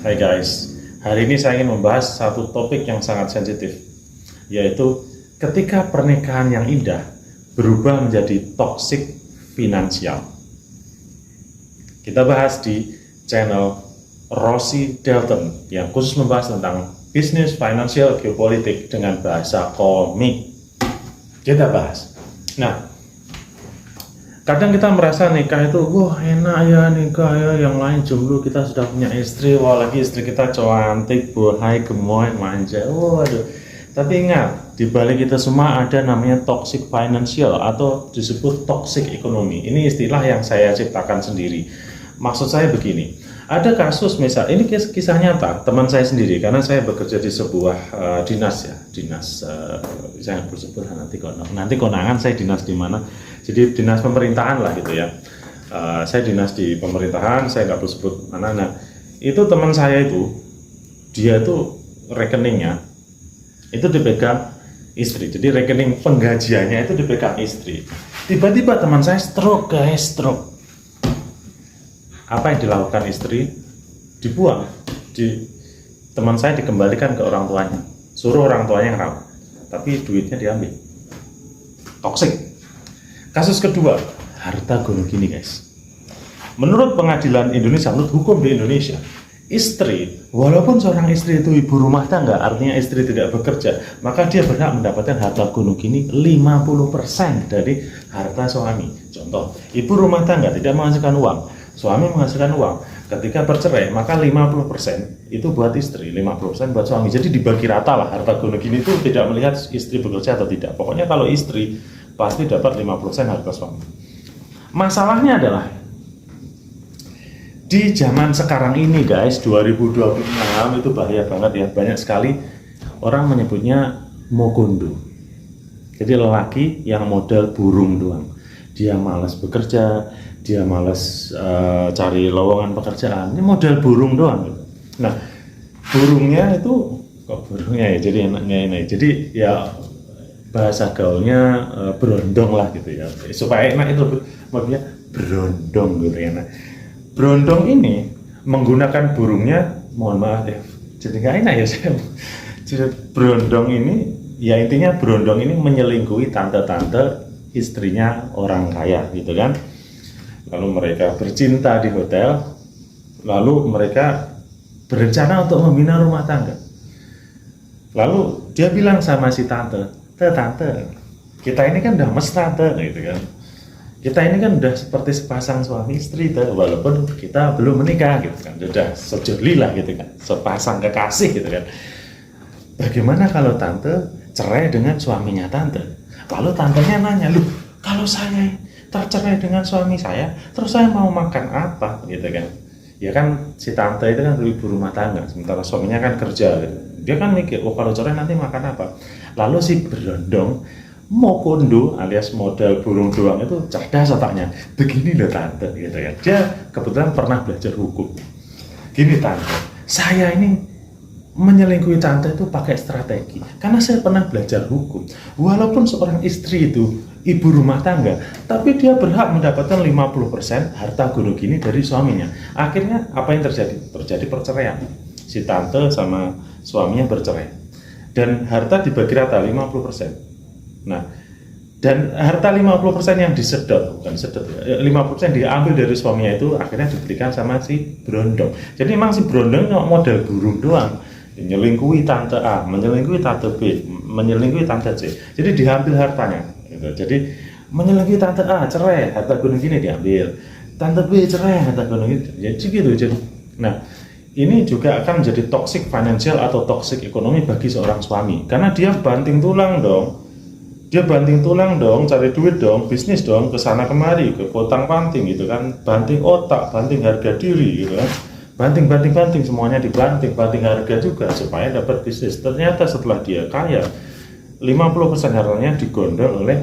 Hai guys, hari ini saya ingin membahas satu topik yang sangat sensitif, yaitu ketika pernikahan yang indah berubah menjadi toksik finansial. Kita bahas di channel Rossi Dalton yang khusus membahas tentang bisnis, financial, geopolitik dengan bahasa komik. Kita bahas. Nah, kadang kita merasa nikah itu, wah enak ya nikah ya, yang lain jomblo, kita sudah punya istri, wah lagi istri kita cantik, bohai, gemoy, manja, waduh. Tapi ingat, di balik kita semua ada namanya toxic financial atau disebut toxic ekonomi. Ini istilah yang saya ciptakan sendiri. Maksud saya begini, ada kasus misal, ini kisah nyata teman saya sendiri, karena saya bekerja di sebuah dinas ya, saya nggak perlu sebut nanti konangan saya dinas di mana. Jadi dinas pemerintahan lah gitu ya. Saya dinas di pemerintahan, saya nggak perlu sebut mana. Nah, itu teman saya itu, dia itu rekeningnya itu dipegang istri. Jadi rekening penggajiannya itu dipegang istri. Tiba-tiba teman saya stroke, guys, stroke. Apa yang dilakukan istri? Dibuang. Teman saya dikembalikan ke orang tuanya. Suruh orang tuanya ngerawat. Tapi duitnya diambil. Toksik. Kasus kedua, harta gono gini guys. Menurut pengadilan Indonesia, menurut hukum di Indonesia, istri, walaupun seorang istri itu ibu rumah tangga, artinya istri tidak bekerja, maka dia berhak mendapatkan harta gono gini 50% dari harta suami. Contoh, ibu rumah tangga tidak menghasilkan uang, suami menghasilkan uang. Ketika bercerai, maka 50% itu buat istri, 50% buat suami. Jadi dibagi rata lah harta gono gini itu, tidak melihat istri bekerja atau tidak. Pokoknya kalau istri pasti dapat 50% harta suami. Masalahnya adalah di zaman sekarang ini guys, 2026 itu bahaya banget ya. Banyak sekali orang menyebutnya mokondo. Jadi lelaki yang modal burung doang. Dia malas bekerja, dia malas cari lowongan pekerjaan. Ini modal burung doang. Nah, burungnya itu kok burungnya ya, jadi enaknya ini. Jadi ya bahasa gaulnya berondong lah gitu ya, supaya enak itu maksudnya berondong gitu ya. Nah, berondong ini menggunakan burungnya, mohon maaf ya, jadi nggak enak ya saya. Jadi berondong ini ya intinya berondong ini menyelingkuhi tante-tante istrinya orang kaya gitu kan. Lalu mereka bercinta di hotel, lalu mereka berencana untuk membina rumah tangga. Lalu dia bilang sama si tante, tante, kita ini kan udah mesra gitu kan. Kita ini kan udah seperti sepasang suami istri walaupun kita belum menikah gitu kan. Udah sejoli lah gitu kan, sepasang kekasih gitu kan. Bagaimana kalau tante cerai dengan suaminya tante? Lalu tantenya nanya, "Loh, kalau saya tercerai dengan suami saya, terus saya mau makan apa?" gitu kan. Ya kan si tante itu kan ibu rumah tangga, sementara suaminya kan kerja gitu. Dia kan mikir, oh kalau cerai nanti makan apa? Lalu si berondong mokondo alias modal burung doang itu cerdas otaknya. Begini loh tante gitu ya. Dia kebetulan pernah belajar hukum. Gini tante, saya ini menyelingkuhi tante itu pakai strategi. Karena saya pernah belajar hukum. Walaupun seorang istri itu ibu rumah tangga, tapi dia berhak mendapatkan 50% harta gono gini dari suaminya. Akhirnya apa yang terjadi? Terjadi perceraian. Si tante sama suaminya bercerai. Dan harta dibagi rata 50%. Nah, dan harta 50% yang disedot, bukan sedot ya, 50% diambil dari suaminya itu akhirnya diberikan sama si berondong. Jadi memang si berondong modal burung doang, menyelingkuhi tante A, menyelingkuhi tante B, menyelingkuhi tante C. Jadi diambil hartanya gitu. Jadi menyelingkuhi tante A, cerai, harta gunung gini diambil. Tante B cerai, harta gunung gini. Jadi gitu. Jadi nah, ini juga akan menjadi toxic financial atau toxic ekonomi bagi seorang suami, karena dia banting tulang dong, cari duit dong, bisnis dong, kesana kemari, ke potang panting gitu kan, banting otak, banting harga diri gitu kan, banting semuanya dibanting, banting harga juga supaya dapat bisnis. Ternyata setelah dia kaya, 50% hartanya digondol oleh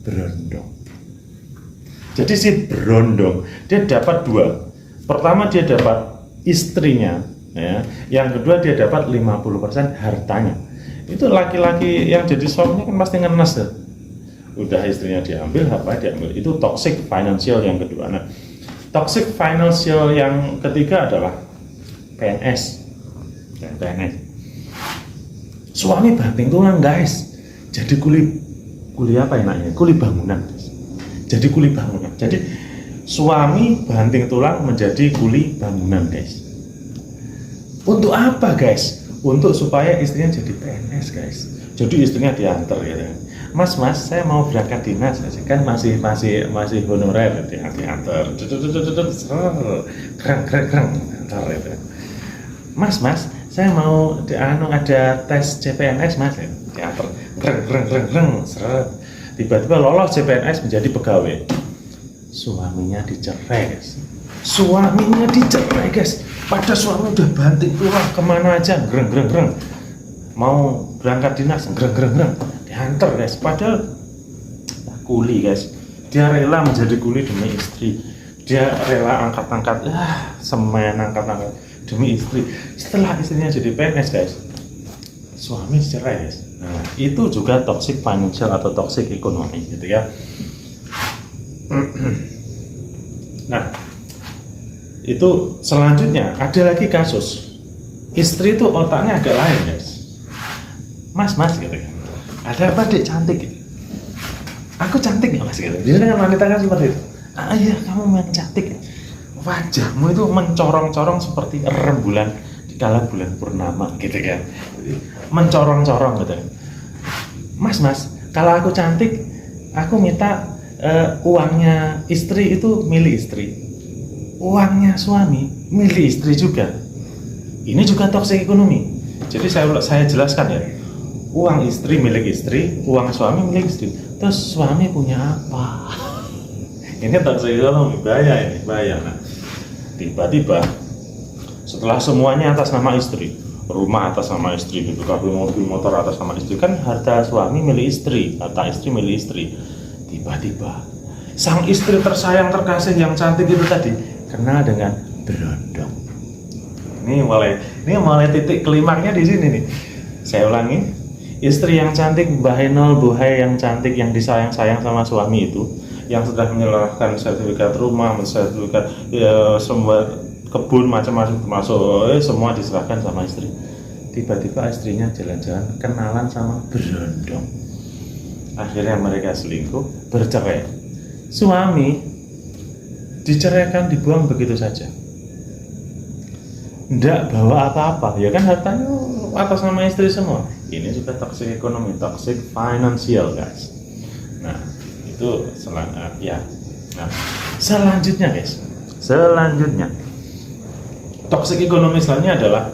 berondong. Jadi si berondong dia dapat dua. Pertama dia dapat istrinya ya. Yang kedua dia dapat 50% hartanya. Itu laki-laki yang jadi suaminya kan pasti ngenes ya. Udah istrinya diambil, apa diambil. Itu toxic financial yang kedua. Nah, toxic financial yang ketiga adalah PNS. PNS. Suami banting tulang guys. Jadi kuli apa enaknya? Kuli bangunan. Jadi kuli bangunan. Jadi suami banting tulang menjadi kuli bangunan guys. Untuk apa guys? Untuk supaya istrinya jadi PNS guys. Jadi istrinya diantar gitu. Mas, saya mau berangkat dinas, kan masih honorer, diantar. Kreng, antar itu. Mas, saya mau ada tes CPNS mas, diantar. Kreng, seret. Tiba-tiba lolos CPNS menjadi pegawai. Suaminya dicerai guys. Pada suami udah banting tulang kemana aja, greng. Mau berangkat dinas, greng. Diantar guys. Padahal kuli guys. Dia rela menjadi kuli demi istri. Dia rela angkat-angkat, semen angkat-angkat demi istri. Setelah istrinya jadi PNS guys, suami cerai guys. Nah, itu juga toxic financial atau toxic ekonomi gitu ya. Nah, itu selanjutnya ada lagi kasus istri itu otaknya agak lain guys. Mas gitu kan, ada apa dek cantik gitu. Aku cantik nggak mas gitu. Biasanya kan wanita kan seperti itu. Iya kamu memang cantik. Wajahmu itu mencorong-corong seperti rembulan di kala bulan purnama gitu kan. Mencorong-corong gitu. Mas, kalau aku cantik, aku minta uangnya istri itu milik istri. Uangnya suami milik istri juga. Ini juga toxic ekonomi. Jadi saya jelaskan ya. Uang istri milik istri, uang suami milik istri. Terus suami punya apa? Ini toxic ekonomi, bahaya. Nah, tiba-tiba setelah semuanya atas nama istri, rumah atas nama istri, gitu, mobil motor atas nama istri, kan harta suami milik istri, harta istri milik istri. Tiba-tiba sang istri tersayang terkasih yang cantik itu tadi kena dengan berondong. Ini mulai titik klimaknya di sini nih. Saya ulangi, istri yang cantik, Mbak Henol, Bu Hai yang cantik, yang disayang-sayang sama suami itu, yang sudah menyerahkan sertifikat rumah, sertifikat semua kebun macam-macam termasuk semua diserahkan sama istri. Tiba-tiba istrinya jalan-jalan kenalan sama berondong. Akhirnya mereka selingkuh, bercerai. Suami diceraikan, dibuang begitu saja. Nggak bawa apa-apa, ya kan hartanya atas nama istri semua. Ini juga toxic ekonomi, toxic financial guys. Nah, itu ya. Nah, selanjutnya guys, toxic ekonomi selanjutnya adalah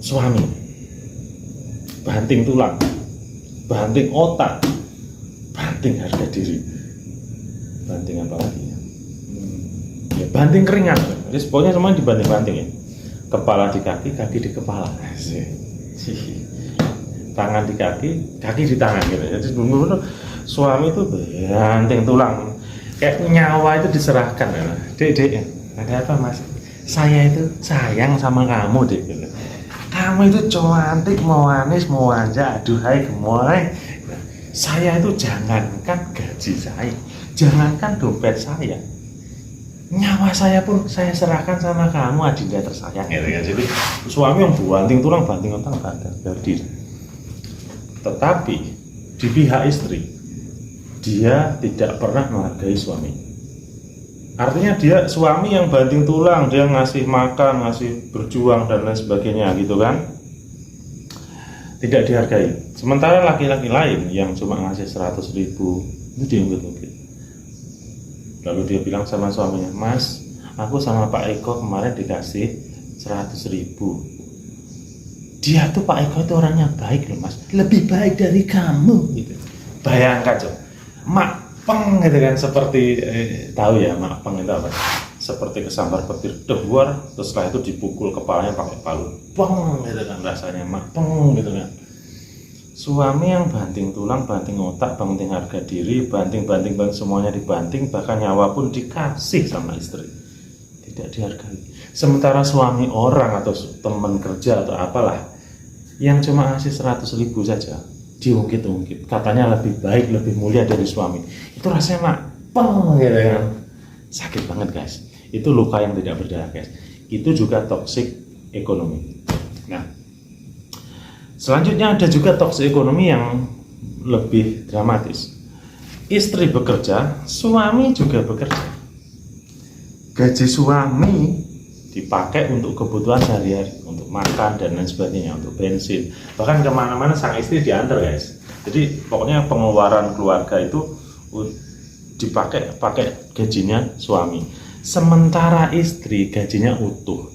suami banting tulang, banting otak, banting harga diri, banting apa lagi ya? Banting keringat. Jadi pokoknya semuanya dibanting-banting ya. Kepala di kaki, kaki di kepala. Tangan di kaki, kaki di tangan gitu. Jadi benar-benar suami itu banting tulang. Kayak nyawa itu diserahkan ya. Dek, ada apa mas? Saya itu sayang sama kamu dek. Kamu itu cantik, mau manis, mau manja, aduhai gemoy. Saya itu jangankan gaji saya, jangankan dompet saya, nyawa saya pun saya serahkan sama kamu adinda tersayang gitu ya. Jadi suami yang banting tulang, banting otak, hadir. Tetapi di pihak istri, dia tidak pernah menghargai suami. Artinya dia suami yang banting tulang, dia ngasih makan, ngasih berjuang dan lain sebagainya gitu kan, tidak dihargai. Sementara laki-laki lain yang cuma ngasih 100.000 itu diungkit-ungkit. Lalu dia bilang sama suaminya, mas, aku sama Pak Eko kemarin dikasih 100.000. Dia tuh Pak Eko itu orangnya baik loh mas, lebih baik dari kamu gitu. Bayangkan coba, makpeng gitu kan, seperti tahu ya makpeng itu apa? Seperti kesambar petir debuar, terus setelah itu dipukul kepalanya pakai palu, peng gitu kan rasanya, makpeng gitu kan. Suami yang banting tulang, banting otak, banting harga diri, banting semuanya dibanting, bahkan nyawa pun dikasih sama istri, tidak dihargai. Sementara suami orang atau teman kerja atau apalah yang cuma ngasih 100.000 saja diungkit-ungkit, katanya lebih baik, lebih mulia dari suami, itu rasanya makpeng gitu kan. Sakit banget guys. Itu luka yang tidak berdarah, guys. Itu juga toxic ekonomi. Nah, selanjutnya ada juga toxic ekonomi yang lebih dramatis. Istri bekerja, suami juga bekerja. Gaji suami dipakai untuk kebutuhan sehari-hari, untuk makan dan lain sebagainya, untuk bensin. Bahkan kemana-mana sang istri diantar, guys. Jadi pokoknya pengeluaran keluarga itu pakai gajinya suami. Sementara istri gajinya utuh.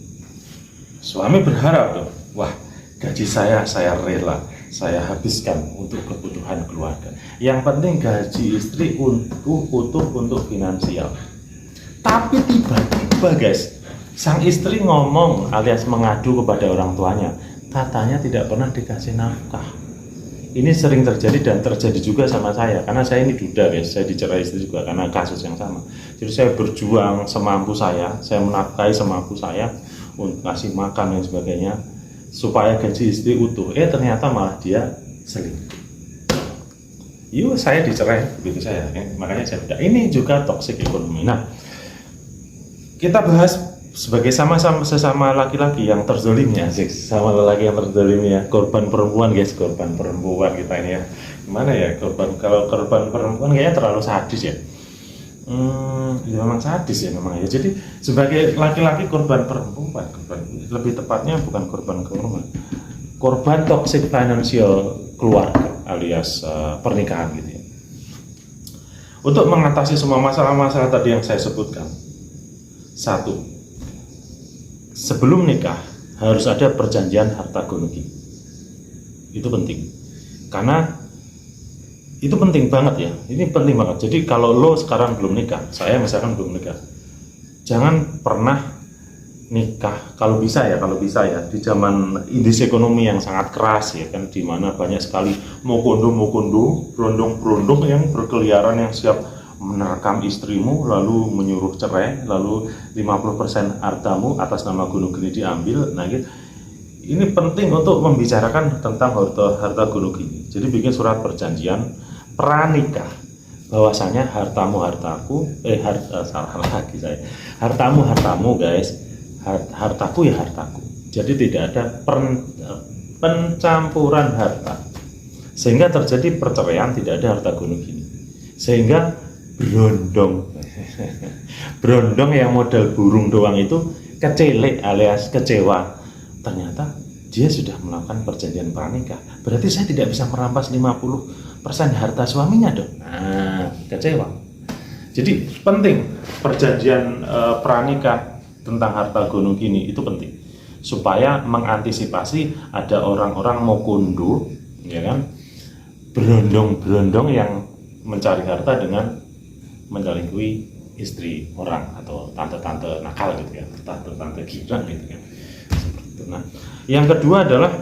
Suami berharap tuh, wah gaji saya rela, saya habiskan untuk kebutuhan keluarga. Yang penting gaji istri utuh untuk finansial. Tapi tiba-tiba, guys, sang istri ngomong alias mengadu kepada orang tuanya, katanya tidak pernah dikasih nafkah. Ini sering terjadi dan terjadi juga sama saya, karena saya ini duda, guys. Saya dicerai istri juga karena kasus yang sama. Jadi saya berjuang semampu saya menafkahi semampu saya untuk kasih makan dan sebagainya supaya gaji istri utuh. Ternyata malah dia selingkuh. Saya dicerai begitu saya, makanya saya udah. Ini juga toxic ekonomi. Nah, kita bahas sebagai sesama laki-laki yang terzolimi, asik, sama lelaki yang terzolimi ya, korban perempuan, guys, korban perempuan kita ini ya. Gimana ya, kalau korban perempuan kayaknya terlalu sadis ya. Memang sadis ya memang ya. Jadi sebagai laki-laki korban perempuan, lebih tepatnya bukan korban korban toxic financial keluarga alias pernikahan gitu ya. Untuk mengatasi semua masalah-masalah tadi yang saya sebutkan, satu, sebelum nikah harus ada perjanjian harta gono-gini. Itu penting, karena itu penting banget ya. Ini penting banget. Jadi kalau lo sekarang belum nikah, saya misalkan belum nikah, jangan pernah nikah kalau bisa ya di zaman indeks ekonomi yang sangat keras ya kan, di mana banyak sekali mokondo berondong yang berkeliaran yang siap menerkam istrimu lalu menyuruh cerai, lalu 50% hartamu atas nama gono gini diambil. Nah gitu. Ini penting untuk membicarakan tentang harta gono gini. Jadi bikin surat perjanjian pranikah bahwasanya hartamu hartaku, hartamu hartamu, guys, hartaku ya hartaku. Jadi tidak ada pencampuran harta, sehingga terjadi perceraian, tidak ada harta gono gini, sehingga berondong yang modal burung doang itu kecelek alias kecewa. Ternyata dia sudah melakukan perjanjian pranikah, berarti saya tidak bisa merampas 50% harta suaminya dong. Nah, kecewa. Jadi penting perjanjian pranikah tentang harta gono gini, itu penting supaya mengantisipasi ada orang-orang mokondo ya kan, berondong yang mencari harta dengan menyelingkuhi istri orang atau tante-tante nakal gitu ya, tante-tante girang gitu kan. Nah, yang kedua adalah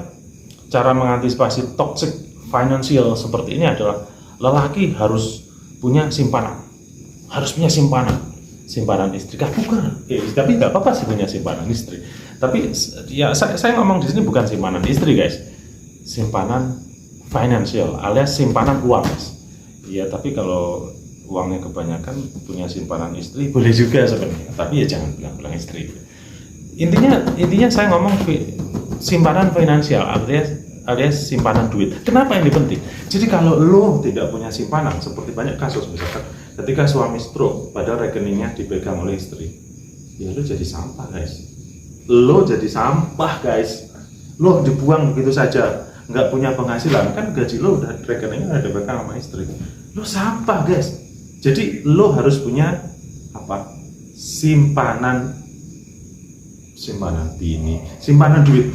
cara mengantisipasi toxic financial seperti ini adalah lelaki harus punya simpanan, simpanan istri. Bukan, tapi nggak apa-apa sih punya simpanan istri. Tapi ya saya ngomong di sini bukan simpanan istri, guys, simpanan financial alias simpanan uang, guys. Ya tapi kalau uangnya kebanyakan punya simpanan istri boleh juga sebenarnya, tapi ya jangan bilang istri. Intinya saya ngomong simpanan finansial alias simpanan duit. Kenapa ini penting? Jadi kalau lo tidak punya simpanan, seperti banyak kasus misalkan ketika suami stroke padahal rekeningnya dipegang oleh istri, ya lo jadi sampah, guys. Lo dibuang begitu saja, nggak punya penghasilan, kan gaji lo udah rekeningnya udah dipegang sama istri, lo sampah, guys. Jadi lo harus punya apa? Simpanan duit.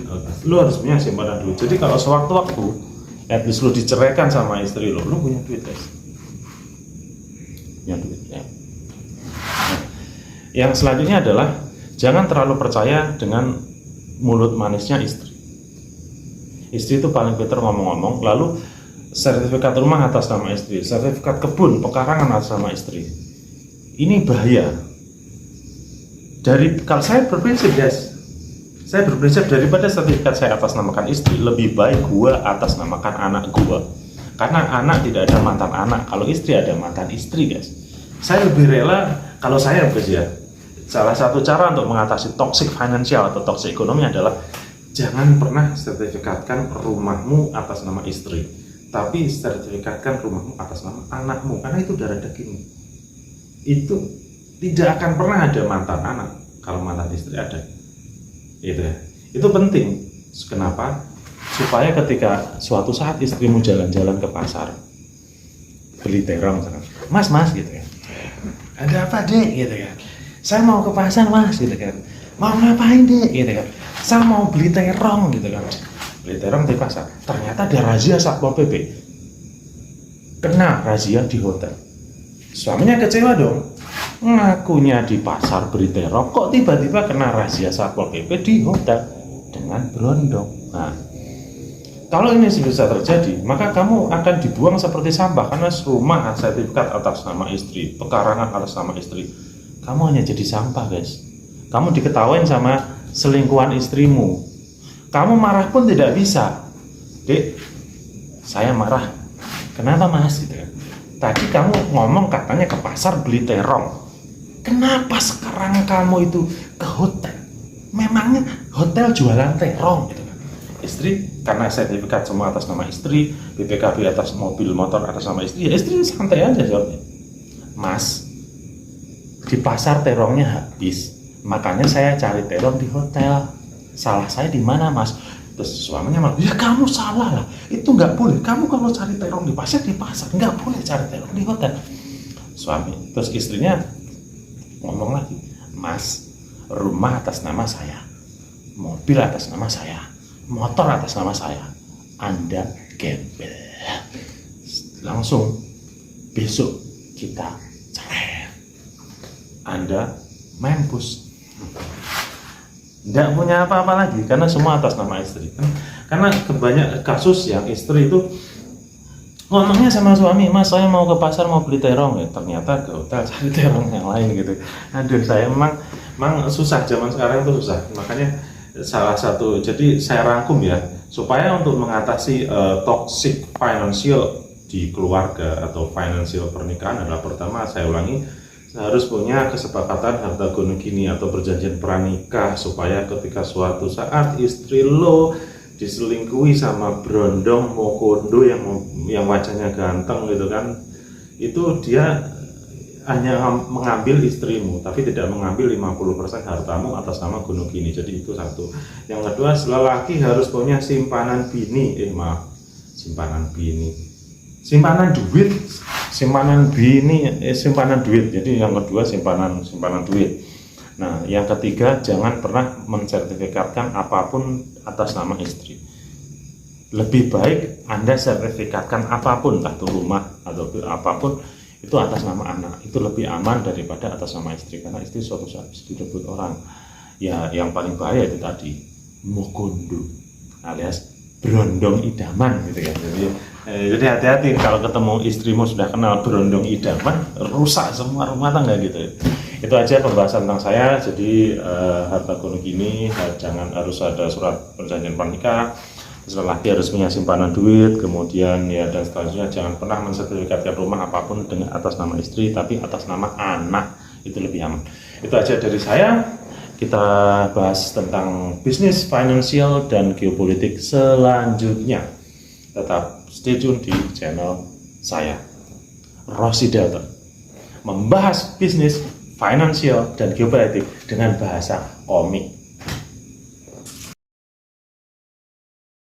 Lo harus punya simpanan duit. Jadi kalau sewaktu-waktu at least lo diceraikan sama istri lo punya duit, guys. Punya duit ya. Nah, yang selanjutnya adalah jangan terlalu percaya dengan mulut manisnya istri. Istri itu paling pintar ngomong-ngomong, lalu sertifikat rumah atas nama istri, sertifikat kebun, pekarangan atas nama istri. Ini bahaya. Kalau saya berprinsip, guys, daripada sertifikat saya atas namakan istri, lebih baik gua atas namakan anak gua. Karena anak tidak ada mantan anak, kalau istri ada mantan istri, guys. Saya lebih rela, kalau saya, guys ya, salah satu cara untuk mengatasi toxic financial atau toxic ekonomi adalah jangan pernah sertifikatkan rumahmu atas nama istri, tapi sertifikatkan rumahmu atas nama anakmu, karena itu darah dagingmu. Itu tidak akan pernah ada mantan anak kalau mantan istri ada. Itu ya. Itu penting. Kenapa? Supaya ketika suatu saat istrimu jalan-jalan ke pasar, beli terong, mas gitu kan, ada apa dek gitu kan, saya mau ke pasar mas gitu kan, mau ngapain dek gitu kan, saya mau beli terong gitu kan, beli terong di pasar, ternyata ada razia Satpol PP, kena razia di hotel. Suaminya kecewa dong, ngakunya di pasar beli terong, kok tiba-tiba kena razia Satpol PP di hotel dengan berondong. Nah, kalau ini bisa terjadi, maka kamu akan dibuang seperti sampah, karena rumah sertifikat atas nama istri, pekarangan atas nama istri, kamu hanya jadi sampah guys. Kamu diketawain sama selingkuhan istrimu, kamu marah pun tidak bisa. Dek, saya marah, kenapa mas gitu kan? Tadi kamu ngomong katanya ke pasar beli terong, kenapa sekarang kamu itu ke hotel? Memangnya hotel jualan terong gitu kan? Istri, karena sertifikat semua atas nama istri, BPKB atas mobil motor atas nama istri, ya istri santai aja jawabnya. Mas, di pasar terongnya habis, makanya saya cari terong di hotel. Salah saya di mana mas? Terus suaminya malah, ya kamu salah lah, itu nggak boleh. Kamu kalau cari terong di pasar, nggak boleh cari terong di hotel. Suami, terus istrinya ngomong lagi, mas, rumah atas nama saya, mobil atas nama saya, motor atas nama saya, Anda gembel. Langsung besok kita cerai, Anda mampus. Tidak punya apa-apa lagi karena semua atas nama istri. Karena kebanyak kasus yang istri itu ngomongnya sama suami, mas saya mau ke pasar mau beli terong, ya ternyata ke hotel cari terong yang lain gitu. Aduh, saya memang susah, zaman sekarang itu susah. Makanya salah satu, jadi saya rangkum ya, supaya untuk mengatasi toxic financial di keluarga atau financial pernikahan adalah, pertama saya ulangi, harus punya kesepakatan harta gono gini atau perjanjian pranikah, supaya ketika suatu saat istri lo diselingkuhi sama brondong mokondo yang wajahnya ganteng gitu kan, itu dia hanya mengambil istrimu tapi tidak mengambil 50% hartamu atas nama gono gini. Jadi itu satu. Yang kedua, lelaki harus punya simpanan bini, simpanan duit. Jadi yang kedua simpanan duit. Nah, yang ketiga, jangan pernah mensertifikatkan apapun atas nama istri. Lebih baik Anda sertifikatkan apapun, entah itu rumah atau apapun, itu atas nama anak. Itu lebih aman daripada atas nama istri, karena istri suatu saat bisa direbut orang. Ya, yang paling bahaya itu tadi, mokondo alias berondong idaman gitu ya. Jadi hati-hati kalau ketemu istrimu sudah kenal berondong idaman, rusak semua rumah tangga gitu. Itu aja pembahasan tentang saya. Jadi harta gono gini, jangan harus ada surat perjanjian pranikah, lelaki harus punya simpanan duit, kemudian ya dan seterusnya. Jangan pernah mensertifikatkan rumah apapun dengan atas nama istri, tapi atas nama anak, itu lebih aman. Itu aja dari saya. Kita bahas tentang bisnis, finansial, dan geopolitik selanjutnya. Tetap stay tune di channel saya, Rossi Dalton, membahas bisnis, finansial, dan geopolitik dengan bahasa komik.